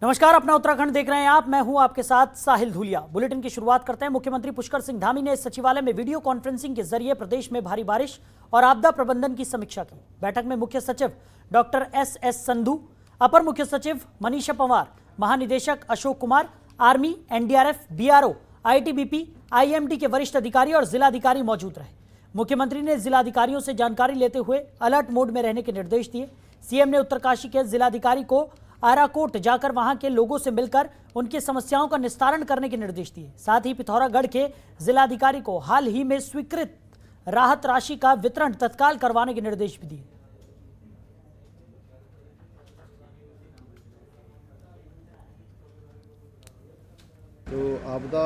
नमस्कार, अपना उत्तराखंड देख रहे हैं आप। मैं हूं आपके साथ साहिल धूलिया। बुलेटिन की शुरुआत करते हैं। मुख्यमंत्री पुष्कर सिंह धामी ने सचिवालय में वीडियो कॉन्फ्रेंसिंग के जरिए प्रदेश में भारी बारिश और आपदा प्रबंधन की समीक्षा की। बैठक में मुख्य सचिव डॉक्टर एस संधू, अपर मुख्य सचिव मनीषा पंवार, महानिदेशक Ashok Kumar, army, NDRF, BRO, ITBP, IMD के वरिष्ठ अधिकारी और जिलाधिकारी मौजूद रहे। मुख्यमंत्री ने जिलाधिकारियों से जानकारी लेते हुए अलर्ट मोड में रहने के निर्देश दिए। सीएम ने उत्तरकाशी के जिलाधिकारी को आराकोट जाकर वहां के लोगों से मिलकर उनकी समस्याओं का निस्तारण करने के निर्देश दिए। साथ ही पिथौरागढ़ के जिलाधिकारी को हाल ही में स्वीकृत राहत राशि का वितरण तत्काल करवाने के निर्देश भी दिए। तो आपदा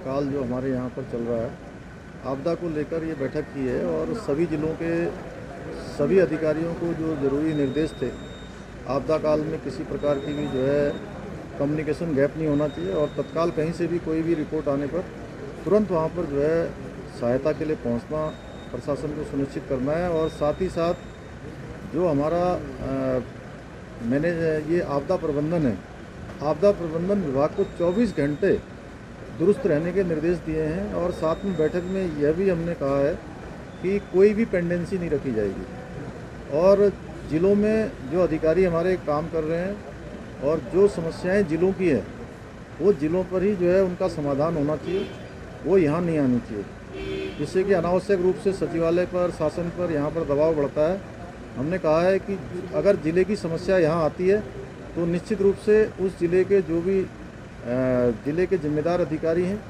काल जो हमारे यहाँ पर चल रहा है, आपदा को लेकर ये बैठक की है और सभी जिलों के सभी अधिकारियों को जो ज़रूरी निर्देश थे, आपदा काल में किसी प्रकार की भी जो है कम्युनिकेशन गैप नहीं होना चाहिए और तत्काल कहीं से भी कोई भी रिपोर्ट आने पर तुरंत वहाँ पर जो है सहायता के लिए पहुँचना प्रशासन को सुनिश्चित करना है। और साथ ही साथ जो हमारा मैंने ये आपदा प्रबंधन है, आपदा प्रबंधन विभाग को 24 घंटे दुरुस्त रहने के निर्देश दिए हैं। और साथ में बैठक में यह भी हमने कहा है कि कोई भी पेंडेंसी नहीं रखी जाएगी और जिलों में जो अधिकारी हमारे काम कर रहे हैं और जो समस्याएं जिलों की है वो जिलों पर ही जो है उनका समाधान होना चाहिए, वो यहाँ नहीं आनी चाहिए, जिससे कि अनावश्यक रूप से सचिवालय पर, शासन पर यहाँ पर दबाव बढ़ता है। हमने कहा है कि अगर ज़िले की समस्या यहाँ आती है तो निश्चित रूप से उस ज़िले के जो भी ज़िले के जिम्मेदार अधिकारी हैं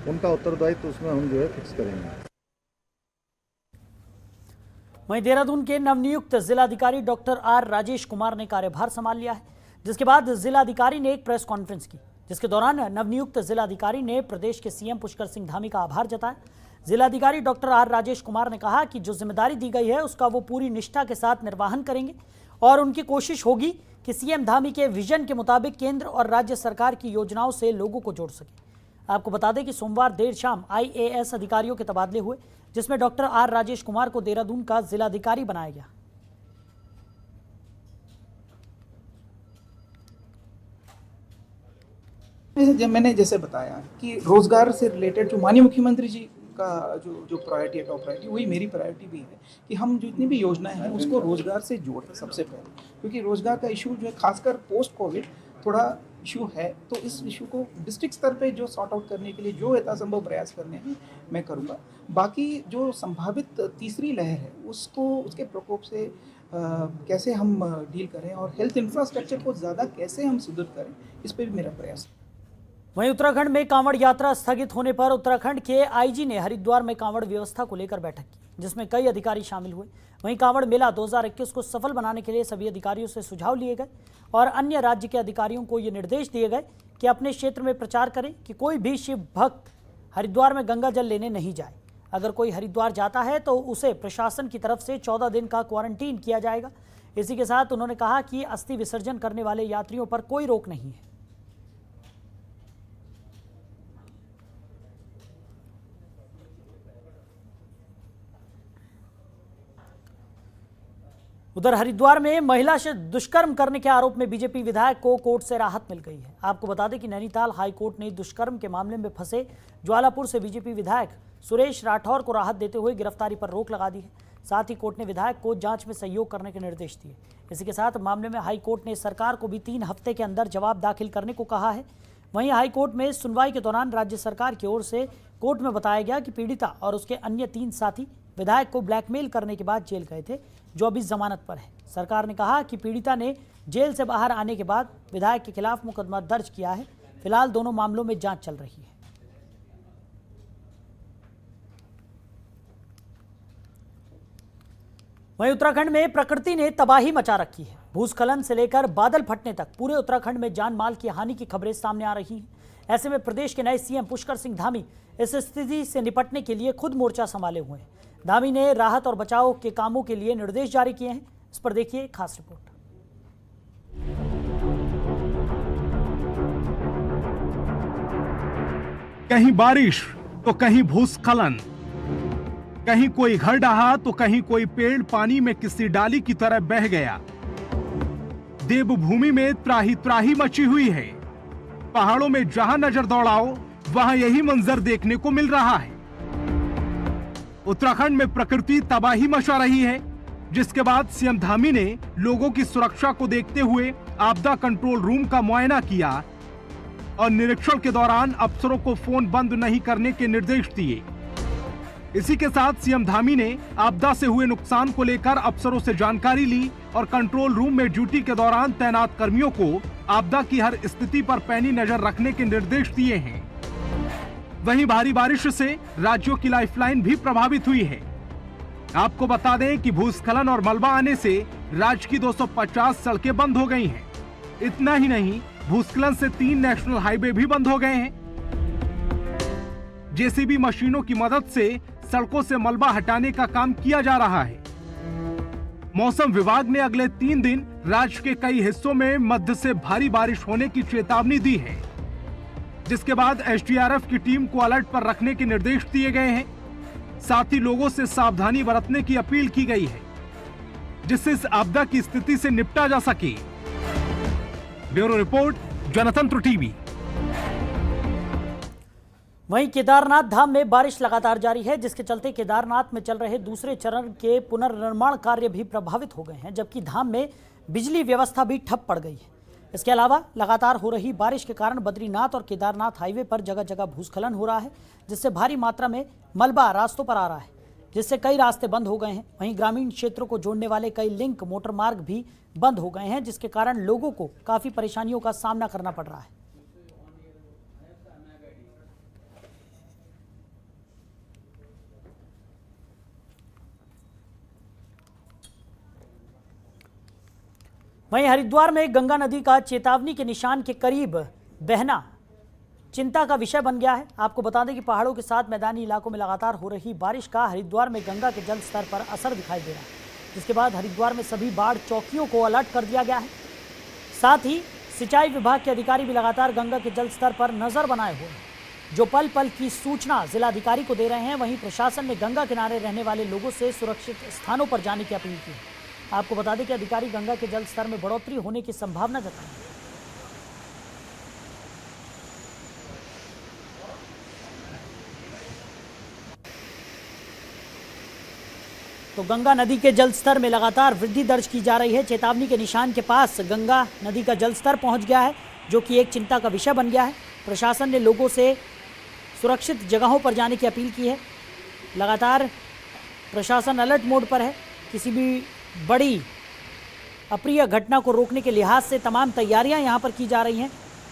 उनका उत्तरदायित्व उसमें हम जो है फिक्स करेंगे। वहीं देहरादून के नवनियुक्त जिलाधिकारी डॉक्टर आर राजेश कुमार ने कार्यभार संभाल लिया है, जिसके बाद जिलाधिकारी ने एक प्रेस कॉन्फ्रेंस की, जिसके दौरान नवनियुक्त जिलाधिकारी ने प्रदेश के सीएम पुष्कर सिंह धामी का आभार जताया। जिलाधिकारी डॉक्टर आर राजेश कुमार ने कहा कि जो जिम्मेदारी दी गई है उसका वो पूरी निष्ठा के साथ निर्वहन करेंगे और उनकी कोशिश होगी कि सीएम धामी के विजन के मुताबिक केंद्र और राज्य सरकार की योजनाओं से लोगों को जोड़ सके। आपको बता दें कि सोमवार देर शाम आईएएस अधिकारियों के तबादले हुए, जिसमें डॉक्टर आर राजेश कुमार को देहरादून का जिलाधिकारी बनाया गया। जब मैंने जैसे बताया कि रोजगार से रिलेटेड जो माननीय मुख्यमंत्री जी का जो प्रायोरिटी है, टॉप प्रायोरिटी, वही मेरी प्रायोरिटी भी है कि हम जितनी भी योजनाएं हैं उसको रोजगार से जोड़ें सबसे पहले, क्योंकि रोजगार का इशू जो है खासकर पोस्ट कोविड थोड़ा इशू है। तो इस इशू को डिस्ट्रिक्ट स्तर पे जो सॉर्ट आउट करने के लिए जो यथासंभव प्रयास करने हैं मैं करूँगा। बाकी जो संभावित तीसरी लहर है उसको उसके प्रकोप से कैसे हम डील करें और हेल्थ इंफ्रास्ट्रक्चर को ज़्यादा कैसे हम सुदृढ़ करें, इस पर भी मेरा प्रयास है। वहीं उत्तराखंड में कांवड़ यात्रा स्थगित होने पर उत्तराखंड के आईजी ने हरिद्वार में कांवड़ व्यवस्था को लेकर बैठक की, जिसमें कई अधिकारी शामिल हुए। वहीं कांवड़ मेला 2021 को सफल बनाने के लिए सभी अधिकारियों से सुझाव लिए गए और अन्य राज्य के अधिकारियों को ये निर्देश दिए गए कि अपने क्षेत्र में प्रचार करें कि कोई भी शिव भक्त हरिद्वार में गंगा जल लेने नहीं जाए। अगर कोई हरिद्वार जाता है तो उसे प्रशासन की तरफ से 14 दिन का क्वारंटीन किया जाएगा। इसी के साथ उन्होंने कहा कि अस्थि विसर्जन करने वाले यात्रियों पर कोई रोक नहीं है। उधर हरिद्वार में महिला से दुष्कर्म करने के आरोप में बीजेपी विधायक को कोर्ट से राहत मिल गई है। आपको बता दें कि नैनीताल हाईकोर्ट ने दुष्कर्म के मामले में फंसे ज्वालापुर से बीजेपी विधायक सुरेश राठौर को राहत देते हुए गिरफ्तारी पर रोक लगा दी है। साथ ही कोर्ट ने विधायक को जांच में सहयोग करने के निर्देश दिए। इसी के साथ मामले में हाईकोर्ट ने सरकार को भी 3 हफ्ते के अंदर जवाब दाखिल करने को कहा है। वहीं हाईकोर्ट में सुनवाई के दौरान राज्य सरकार की ओर से कोर्ट में बताया गया कि पीड़िता और उसके अन्य 3 साथी विधायक को ब्लैकमेल करने के बाद जेल गए थे, जो अभी जमानत पर है। सरकार ने कहा कि पीड़िता ने जेल से बाहर आने के बाद विधायक के खिलाफ मुकदमा दर्ज किया है। फिलहाल दोनों मामलों में जांच चल रही है। वहीं उत्तराखंड में प्रकृति ने तबाही मचा रखी है। भूस्खलन से लेकर बादल फटने तक पूरे उत्तराखंड में जान माल की हानि की खबरें सामने आ रही हैं। ऐसे में प्रदेश के नए सीएम पुष्कर सिंह धामी इस स्थिति से निपटने के लिए खुद मोर्चा संभाले हुए हैं। धामी ने राहत और बचाव के कामों के लिए निर्देश जारी किए हैं। इस पर देखिए खास रिपोर्ट। कहीं बारिश तो कहीं भूस्खलन, कहीं कोई घर ढहा तो कहीं कोई पेड़ पानी में किसी डाली की तरह बह गया। देवभूमि में त्राही त्राही मची हुई है। पहाड़ों में जहां नजर दौड़ाओ वहां यही मंजर देखने को मिल रहा है। उत्तराखंड में प्रकृति तबाही मचा रही है, जिसके बाद सीएम धामी ने लोगों की सुरक्षा को देखते हुए आपदा कंट्रोल रूम का मुआयना किया और निरीक्षण के दौरान अफसरों को फोन बंद नहीं करने के निर्देश दिए। इसी के साथ सीएम धामी ने आपदा से हुए नुकसान को लेकर अफसरों से जानकारी ली और कंट्रोल रूम में ड्यूटी के दौरान तैनात कर्मियों को आपदा की हर स्थिति पर पैनी नजर रखने के निर्देश दिए हैं। वहीं भारी बारिश से राज्यों की लाइफलाइन भी प्रभावित हुई है। आपको बता दें कि भूस्खलन और मलबा आने से राज्य की 250 सड़कें बंद हो गई हैं। इतना ही नहीं, भूस्खलन से 3 नेशनल हाईवे भी बंद हो गए हैं। जेसीबी मशीनों की मदद से सड़कों से मलबा हटाने का काम किया जा रहा है। मौसम विभाग ने अगले 3 दिन राज्य के कई हिस्सों में मध्य से भारी बारिश होने की चेतावनी दी है, जिसके बाद एसडीआरएफ की टीम को अलर्ट पर रखने के निर्देश दिए गए हैं। साथ ही लोगों से सावधानी बरतने की अपील की गई है, जिससे इस आपदा की स्थिति से निपटा जा सके। ब्यूरो रिपोर्ट, जनतंत्र टीवी। वहीं केदारनाथ धाम में बारिश लगातार जारी है, जिसके चलते केदारनाथ में चल रहे दूसरे चरण के पुनर्निर्माण कार्य भी प्रभावित हो गए हैं, जबकि धाम में बिजली व्यवस्था भी ठप पड़ गई है। इसके अलावा लगातार हो रही बारिश के कारण बद्रीनाथ और केदारनाथ हाईवे पर जगह जगह भूस्खलन हो रहा है, जिससे भारी मात्रा में मलबा रास्तों पर आ रहा है, जिससे कई रास्ते बंद हो गए हैं। वहीं ग्रामीण क्षेत्रों को जोड़ने वाले कई लिंक मोटर मार्ग भी बंद हो गए हैं, जिसके कारण लोगों को काफ़ी परेशानियों का सामना करना पड़ रहा है। वहीं हरिद्वार में गंगा नदी का चेतावनी के निशान के करीब बहना चिंता का विषय बन गया है। आपको बता दें कि पहाड़ों के साथ मैदानी इलाकों में लगातार हो रही बारिश का हरिद्वार में गंगा के जल स्तर पर असर दिखाई दे रहा है, जिसके बाद हरिद्वार में सभी बाढ़ चौकियों को अलर्ट कर दिया गया है। साथ ही सिंचाई विभाग के अधिकारी भी लगातार गंगा के जल स्तर पर नजर बनाए हुए हैं, जो पल पल की सूचना जिलाधिकारी को दे रहे हैं। वहीं प्रशासन ने गंगा किनारे रहने वाले लोगों से सुरक्षित स्थानों पर जाने की अपील की है। आपको बता दें कि अधिकारी गंगा के जल स्तर में बढ़ोतरी होने की संभावना जताई है। तो गंगा नदी के जल स्तर में लगातार वृद्धि दर्ज की जा रही है। चेतावनी के निशान के पास गंगा नदी का जल स्तर पहुंच गया है, जो कि एक चिंता का विषय बन गया है। प्रशासन ने लोगों से सुरक्षित जगहों पर जाने की अपील की है। लगातार प्रशासन अलर्ट मोड पर है। किसी भी बड़ी अप्रिय घटना को रोकने के लिहाज से तमाम तैयारियां यहां पर की जा रही हैं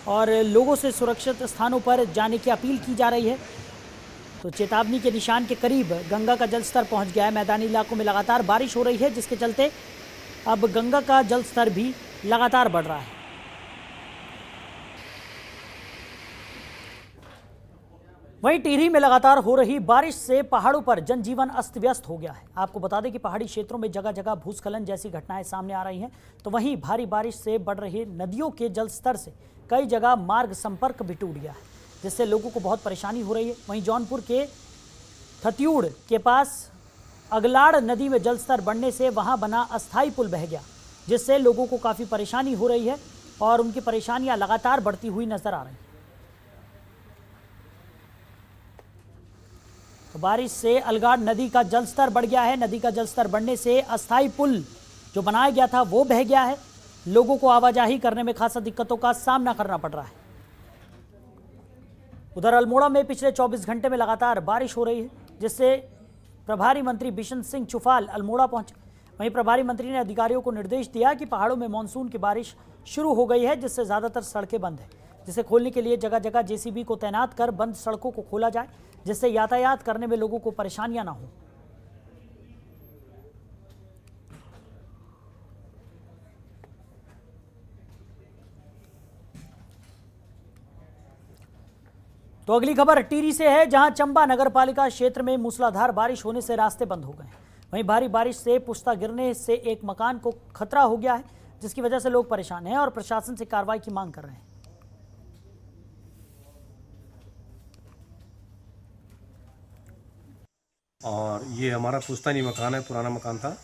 और लोगों से सुरक्षित स्थानों पर जाने की अपील की जा रही है। तो चेतावनी के निशान के करीब गंगा का जल स्तर पहुंच गया है। मैदानी इलाकों में लगातार बारिश हो रही है, जिसके चलते अब गंगा का जल स्तर भी लगातार बढ़ रहा है। वहीं टिहरी में लगातार हो रही बारिश से पहाड़ों पर जनजीवन अस्त व्यस्त हो गया है। आपको बता दें कि पहाड़ी क्षेत्रों में जगह जगह भूस्खलन जैसी घटनाएं सामने आ रही हैं। तो वहीं भारी बारिश से बढ़ रही नदियों के जल स्तर से कई जगह मार्ग संपर्क भी टूट गया है, जिससे लोगों को बहुत परेशानी हो रही है। वहीं जौनपुर के थत्यूड़ के पास अगलाड़ नदी में जलस्तर बढ़ने से वहां बना अस्थायी पुल बह गया, जिससे लोगों को काफ़ी परेशानी हो रही है और उनकी परेशानियां लगातार बढ़ती हुई नजर आ रही हैं। तो बारिश से अलगाड़ नदी का जलस्तर बढ़ गया है। नदी का जलस्तर बढ़ने से अस्थायी पुल जो बनाया गया था वो बह गया है। लोगों को आवाजाही करने में खासा दिक्कतों का सामना करना पड़ रहा है। उधर अल्मोड़ा में पिछले 24 घंटे में लगातार बारिश हो रही है, जिससे प्रभारी मंत्री बिशन सिंह चुफाल अल्मोड़ा पहुंचे। वहीं प्रभारी मंत्री ने अधिकारियों को निर्देश दिया कि पहाड़ों में मानसून की बारिश शुरू हो गई है, जिससे ज़्यादातर सड़कें बंद हैं, जिसे खोलने के लिए जगह जगह जेसीबी को तैनात कर बंद सड़कों को खोला जाए, जिससे यातायात करने में लोगों को परेशानियां ना हो। तो अगली खबर टिहरी से है, जहां चंबा नगरपालिका क्षेत्र में मूसलाधार बारिश होने से रास्ते बंद हो गए। वहीं भारी बारिश से पुश्ता गिरने से एक मकान को खतरा हो गया है, जिसकी वजह से लोग परेशान हैं और प्रशासन से कार्रवाई की मांग कर रहे हैं। और ये हमारा पुश्तैनी मकान है, पुराना मकान था।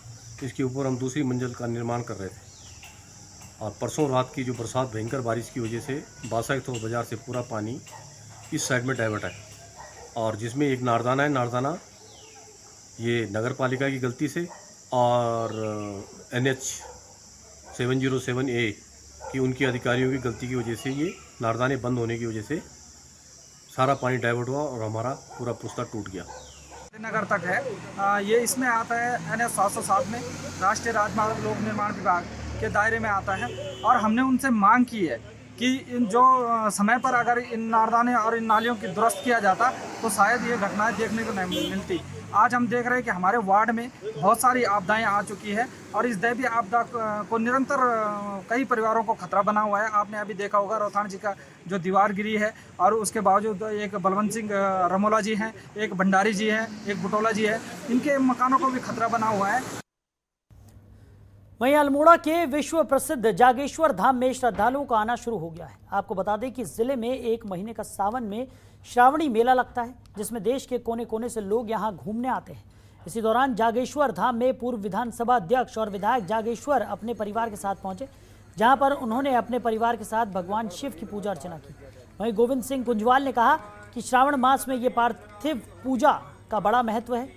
इसके ऊपर हम दूसरी मंजिल का निर्माण कर रहे थे। और परसों रात की जो बरसात भयंकर बारिश की वजह से बासाइथो बाज़ार से पूरा पानी इस साइड में डाइवर्ट है, और जिसमें एक नारदाना है। नारदाना ये नगर पालिका की गलती से और NH 707A की उनके अधिकारियों की गलती की वजह से ये नारदाने बंद होने की वजह से सारा पानी डाइवर्ट हुआ और हमारा पूरा पुस्ता टूट गया। नगर तक है। ये इसमें आता है NH 707 में, राष्ट्रीय राजमार्ग लोक निर्माण विभाग के दायरे में आता है। और हमने उनसे मांग की है कि इन जो समय पर अगर इन नारदाने और इन नालियों की दुरुस्त किया जाता तो शायद ये घटनाएं देखने को नहीं मिलती। आज हम देख रहे हैं कि हमारे वार्ड में बहुत सारी आपदाएं आ चुकी है और इस दैवीय आपदा को निरंतर कई परिवारों को खतरा बना हुआ है। आपने अभी देखा होगा रोहतान जी का जो दीवार गिरी है, और उसके बावजूद एक बलवंत सिंह रमोला जी हैं, एक भंडारी जी हैं, एक बुटोला जी है, इनके मकानों को भी खतरा बना हुआ है। वहीं अल्मोड़ा के विश्व प्रसिद्ध जागेश्वर धाम में श्रद्धालुओं का आना शुरू हो गया है। आपको बता दें कि जिले में एक महीने का सावन में श्रावणी मेला लगता है, जिसमें देश के कोने कोने से लोग यहां घूमने आते हैं। इसी दौरान जागेश्वर धाम में पूर्व विधानसभा अध्यक्ष और विधायक जागेश्वर अपने परिवार के साथ पहुंचे, जहां पर उन्होंने अपने परिवार के साथ भगवान शिव की पूजा अर्चना की। वहीं गोविंद सिंह कुंजवाल ने कहा कि श्रावण मास में ये पार्थिव पूजा का बड़ा महत्व है।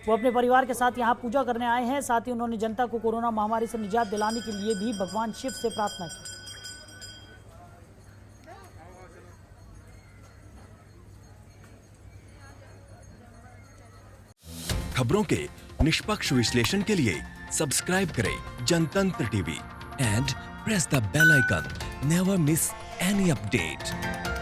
वो अपने परिवार के साथ यहाँ पूजा करने आए हैं। साथ ही उन्होंने जनता को कोरोना महामारी से निजात दिलाने के लिए भी भगवान शिव से प्रार्थना की। खबरों के निष्पक्ष विश्लेषण के लिए सब्सक्राइब करें Janatantra TV and press the bell icon. Never miss any update.